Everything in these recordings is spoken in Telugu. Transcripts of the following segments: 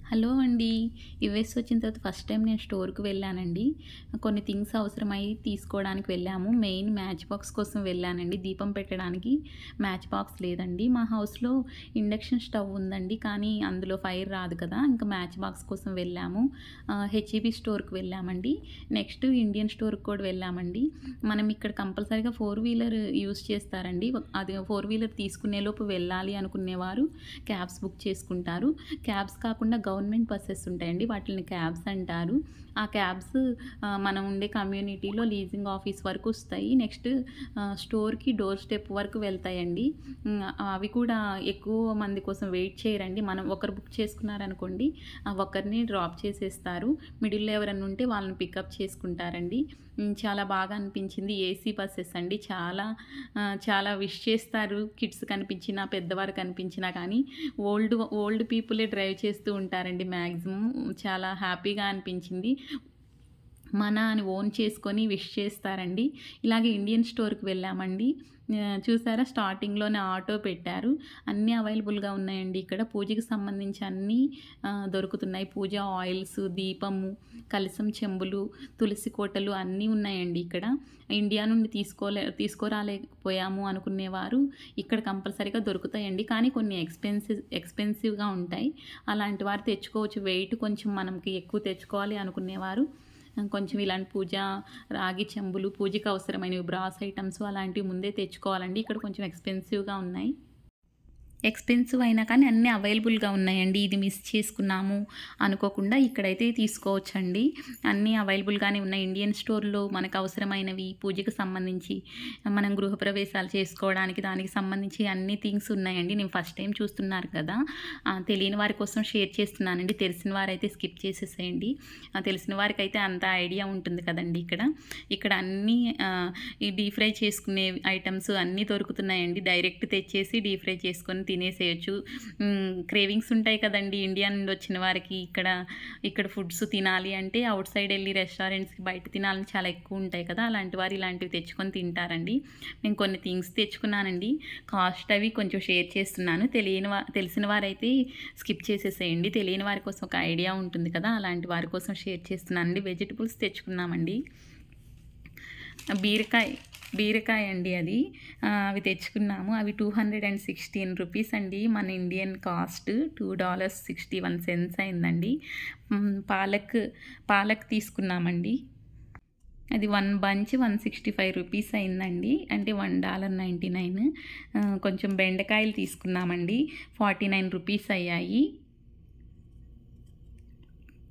హలో అండి. యూఎస్ వచ్చిన తర్వాత ఫస్ట్ టైం నేను స్టోర్‌కి వెళ్ళానండి. కొన్ని థింగ్స్ అవసరమై తీసుకోవడానికి వెళ్ళాము. మెయిన్ మ్యాచ్ బాక్స్ కోసం వెళ్ళానండి. దీపం పెట్టడానికి మ్యాచ్ బాక్స్ లేదండి. మా హౌస్‌లో ఇండక్షన్ స్టవ్ ఉందండి. కానీ అందులో ఫైర్ రాదు కదా! ఇంకా మ్యాచ్ బాక్స్ కోసం వెళ్ళాము. హెచ్‌ఈబీ స్టోర్‌కి వెళ్ళామండి. నెక్స్ట్ ఇండియన్ స్టోర్‌కి కూడా వెళ్ళామండి. మనం ఇక్కడ కంపల్సరీగా ఫోర్ వీలర్ యూజ్ చేస్తారండి. అది ఫోర్ వీలర్ తీసుకునేలోపు వెళ్ళాలి అనుకునేవారు క్యాబ్స్ బుక్ చేసుకుంటారు. క్యాబ్స్ కాకుండా గవర్నమెంట్ బసెస్ ఉంటాయండి. వాటిల్ని క్యాబ్స్ అంటారు. ఆ క్యాబ్స్ మనం ఉండే కమ్యూనిటీలో లీజింగ్ ఆఫీస్ వరకు వస్తాయి. నెక్స్ట్ స్టోర్‌కి డోర్ స్టెప్ వరకు వెళ్తాయండి. అవి కూడా ఎక్కువ మంది కోసం వెయిట్ చేయరండి. మనం ఒకరు బుక్ చేసుకున్నారనుకోండి, ఆ ఒకరిని డ్రాప్ చేసేస్తారు. మిడిల్‌లో ఎవరైనా ఉంటే వాళ్ళని పికప్ చేసుకుంటారండి. చాలా బాగా అనిపించింది. ఏసీ బసెస్ అండి. చాలా విష్ చేస్తారు. కిడ్స్ కనిపించినా, పెద్దవారు కనిపించినా కానీ ఓల్డ్ పీపులే డ్రైవ్ చేస్తూ ఉంటారండి మ్యాక్సిమం. చాలా హ్యాపీగా అనిపించింది. మన అని ఓన్ చేసుకొని విష్ చేస్తారండి. ఇలాగే ఇండియన్ స్టోర్‌కి వెళ్ళామండి. చూసారా స్టార్టింగ్‌లోనే ఆటో పెట్టారు. అన్నీ అవైలబుల్‌గా ఉన్నాయండి ఇక్కడ. పూజకి సంబంధించి అన్నీ దొరుకుతున్నాయి. పూజ ఆయిల్స్, దీపము, కలశం చెంబులు, తులసి కోటలు అన్నీ ఉన్నాయండి ఇక్కడ. ఇండియా నుండి తీసుకురాలేకపోయాము అనుకునేవారు ఇక్కడ కంపల్సరీగా దొరుకుతాయండి. కానీ కొన్ని ఎక్స్‌పెన్సివ్‌గా ఉంటాయి. అలాంటి వారు తెచ్చుకోవచ్చు. వెయిట్ కొంచెం మనకి ఎక్కువ తెచ్చుకోవాలి అనుకునేవారు కొంచెం ఇలాంటి రాగి చెంబులు, పూజకి అవసరమైనవి బ్రాస్ ఐటెమ్స్ అలాంటివి ముందే తెచ్చుకోవాలండి. ఇక్కడ కొంచెం ఎక్స్‌పెన్సివ్‌గా ఉన్నాయి. ఎక్స్‌పెన్సివ్ అయినా కానీ అన్నీ అవైలబుల్‌గా ఉన్నాయండి. ఇది మిస్ చేసుకున్నాము అనుకోకుండా ఇక్కడైతే తీసుకోవచ్చండి. అన్నీ అవైలబుల్‌గానే ఉన్నాయి. ఇండియన్ స్టోర్‌లో మనకు అవసరమైనవి పూజకి సంబంధించి మనం గృహప్రవేశాలు చేసుకోవడానికి దానికి సంబంధించి అన్ని థింగ్స్ ఉన్నాయండి. నేను ఫస్ట్ టైం చూస్తున్నారు కదా! తెలియని వారి కోసం షేర్ చేస్తున్నానండి. తెలిసిన వారైతే స్కిప్ చేసేసేయండి. తెలిసిన వారికైతే అంత ఐడియా ఉంటుంది కదండీ ఇక్కడ. ఇక్కడ అన్నీ ఈ డీప్ ఫ్రై చేసుకునే ఐటెమ్స్ అన్నీ దొరుకుతున్నాయండి. డైరెక్ట్ తెచ్చేసి డీప్ ఫ్రై చేసుకొని తినేసేయొచ్చు. క్రేవింగ్స్ ఉంటాయి కదండీ ఇండియా నుండి వచ్చిన వారికి ఇక్కడ ఫుడ్స్ తినాలి అంటే అవుట్ సైడ్ వెళ్ళి రెస్టారెంట్స్‌కి బయట తినాలని చాలా ఎక్కువ ఉంటాయి కదా! అలాంటి వారు ఇలాంటివి తెచ్చుకొని తింటారండి. నేను కొన్ని థింగ్స్ తెచ్చుకున్నానండి. కాస్ట్ అవి కొంచెం షేర్ చేస్తున్నాను. తెలిసిన వారైతే స్కిప్ చేసేసేయండి. తెలియని వారి కోసం ఒక ఐడియా ఉంటుంది కదా! అలాంటి వారి కోసం షేర్ చేస్తున్నానండి. వెజిటబుల్స్ తెచ్చుకున్నామండి. బీరకాయ అండి అది. అవి తెచ్చుకున్నాము. అవి $216 అండి. మన ఇండియన్ కాస్ట్ $2.61 అయిందండి. పాలక్ తీసుకున్నామండి. అది 1 బంచ్ $165 అయిందండి. అంటే $1.99. కొంచెం బెండకాయలు తీసుకున్నామండి. $49 అయ్యాయి.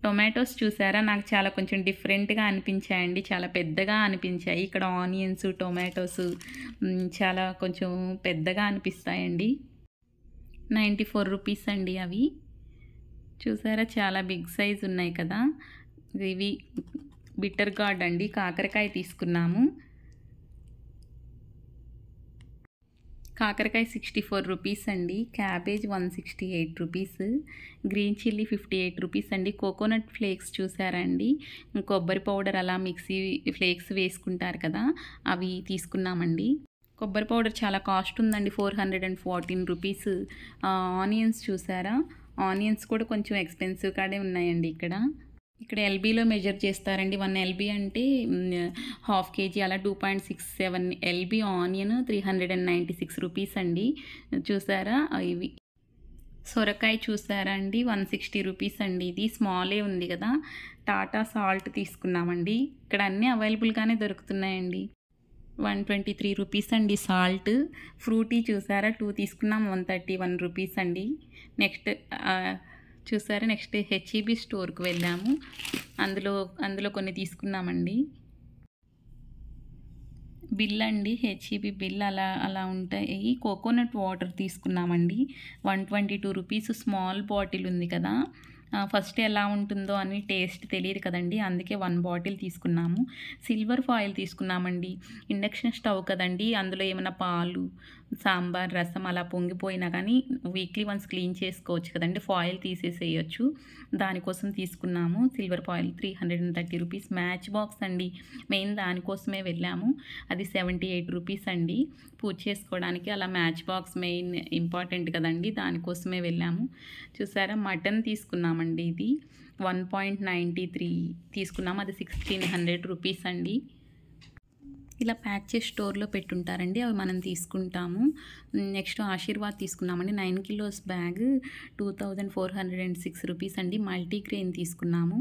టొమాటోస్ చూసారా? నాకు చాలా కొంచెం డిఫరెంట్‌గా అనిపించాయండి. చాలా పెద్దగా అనిపించాయి. ఇక్కడ ఆనియన్స్, టొమాటోస్ చాలా కొంచెం పెద్దగా అనిపిస్తాయండి. $94 అండి అవి. చూసారా? చాలా బిగ్ సైజ్ ఉన్నాయి కదా! ఇవి బిట్టర్ గార్డ్ అండి. కాకరకాయ తీసుకున్నాము. కాకరకాయ $64 అండి. క్యాబేజ్ $168. గ్రీన్ చిల్లీ $58 అండి. కోకోనట్ ఫ్లేక్స్ చూసారా అండి? కొబ్బరి పౌడర్ అలా మిక్సీ ఫ్లేక్స్ వేసుకుంటారు కదా! అవి తీసుకున్నామండి. కొబ్బరి పౌడర్ చాలా కాస్ట్ ఉందండి. $414. ఆనియన్స్ చూసారా? ఆనియన్స్ కూడా కొంచెం ఎక్స్‌పెన్సివ్ కాడే ఉన్నాయండి ఇక్కడ. ఇక్కడ ఎల్‌బీలో మెజర్ చేస్తారండి. 1 ఎల్‌బీ అంటే హాఫ్ కేజీ అలా 2.67 ఎల్‌బీ ఆనియన్ $396 అండి. చూసారా? ఇవి సొరకాయ చూసారా అండి? $160 అండి. ఇది స్మాలే ఉంది కదా! టాటా సాల్ట్ తీసుకున్నామండి. ఇక్కడ అన్నీ అవైలబుల్‌గానే దొరుకుతున్నాయండి. $123 అండి సాల్ట్. ఫ్రూటీ చూసారా? 2 తీసుకున్నాం $131 అండి. నెక్స్ట్ చూసారా? నెక్స్ట్ హెచ్‌ఈబీ స్టోర్‌కి వెళ్ళాము. అందులో కొన్ని తీసుకున్నామండి. బిల్ అండి. హెచ్‌ఈబీ బిల్ అలా ఉంటాయి. కోకోనట్ వాటర్ తీసుకున్నామండి. $122 స్మాల్ బాటిల్ ఉంది కదా! ఫస్ట్ ఎలా ఉంటుందో అని టేస్ట్ తెలియదు కదండీ! అందుకే 1 బాటిల్ తీసుకున్నాము. సిల్వర్ ఫాయిల్ తీసుకున్నామండి. ఇండక్షన్ స్టవ్ కదండీ! అందులో ఏమైనా పాలు, సాంబార్, రసం అలా పొంగిపోయినా కానీ వీక్లీ వన్స్ క్లీన్ చేసుకోవచ్చు కదండీ! ఫాయిల్ తీసేసేయొచ్చు. దానికోసం తీసుకున్నాము. Silver foil $330. మ్యాచ్ బాక్స్ అండి. మెయిన్ దానికోసమే వెళ్ళాము. అది $78 అండి. పూజ చేసుకోవడానికి అలా మ్యాచ్ బాక్స్ మెయిన్ ఇంపార్టెంట్ కదండీ! దానికోసమే వెళ్ళాము. చూసారా? మటన్ తీసుకున్నామండి. తీసుకున్నామండి. ఇది 1.93 తీసుకున్నాము. అది 1600 రూపీస్ అండి. ఇలా ప్యాక్ చేసి స్టోర్‌లో పెట్టుంటారండి. అవి మనం తీసుకుంటాము. నెక్స్ట్ ఆశీర్వాద్ తీసుకున్నామండి. 9 కిలోస్ బ్యాగ్ 2406 రూపీస్ అండి. మల్టీగ్రెయిన్ తీసుకున్నాము.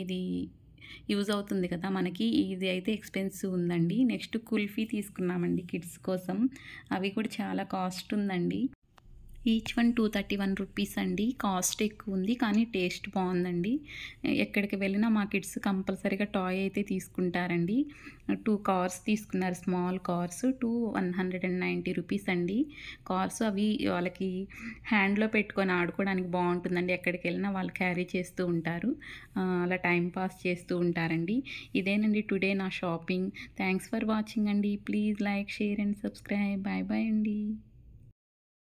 ఇది యూజ్ అవుతుంది కదా మనకి. ఇది అయితే ఎక్స్‌పెన్సివ్ ఉందండి. నెక్స్ట్ కుల్ఫీ తీసుకున్నామండి కిడ్స్ కోసం. అవి కూడా చాలా కాస్ట్ ఉందండి. ఈచ్ వన్ 231 రూపీస్ అండి. కాస్ట్ ఎక్కువ ఉంది కానీ టేస్ట్ బాగుందండి. ఎక్కడికి వెళ్ళినా మా కిడ్స్ కంపల్సరీగా టాయ్ అయితే తీసుకుంటారండి. 2 కార్స్ తీసుకున్నారు. స్మాల్ కార్స్ 190 రూపీస్ అండి. కార్స్ అవి వాళ్ళకి హ్యాండ్లో పెట్టుకొని ఆడుకోవడానికి బాగుంటుందండి. ఎక్కడికి వెళ్ళినా వాళ్ళు క్యారీ చేస్తూ ఉంటారు. అలా టైం పాస్ చేస్తూ ఉంటారండి. ఇదేనండి టుడే నా షాపింగ్. థ్యాంక్స్ ఫర్ వాచింగ్ అండి. Please like, share and subscribe. Bye bye అండి.